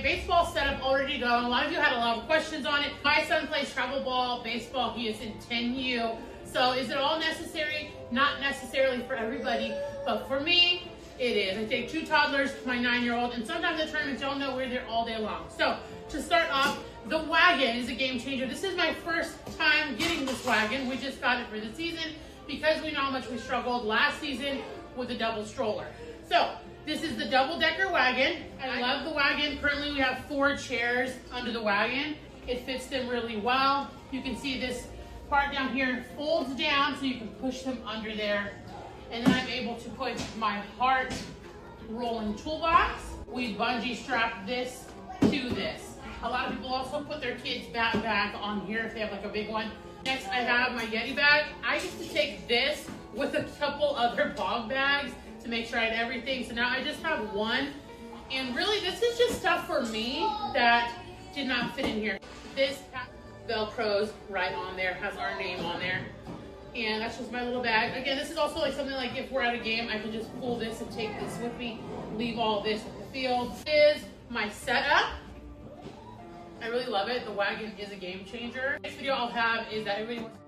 baseball setup already going. A lot of you had a lot of questions on it. My son plays travel ball, baseball. He is in 10U. So is it all necessary? Not necessarily for everybody, but for me, it is. I take 2 toddlers, my 9-year-old, and sometimes the tournaments, y'all know we're there all day long. So to start off, the wagon is a game changer. This is my first time getting this wagon. We just got it for the season because we know how much we struggled last season with the double stroller. So this is the double-decker wagon. I love the wagon. Currently we have 4 chairs under the wagon. It fits them really well. You can see this part down here folds down so you can push them under there. And then I'm able to put my heart rolling toolbox. We bungee strap this to this. A lot of people also put their kids' backpack on here if they have like a big one. Next, I have my Yeti bag. I used to take this with a couple other bog bags to make sure I had everything. So now I just have one. And really, this is just stuff for me that did not fit in here. This Velcro's right on there, has our name on there. And that's just my little bag. Again, this is also like something like if we're at a game, I can just pull this and take this with me, leave all this in the field. This is my setup. I really love it. The wagon is a game changer. Next video I'll have is that everybody wants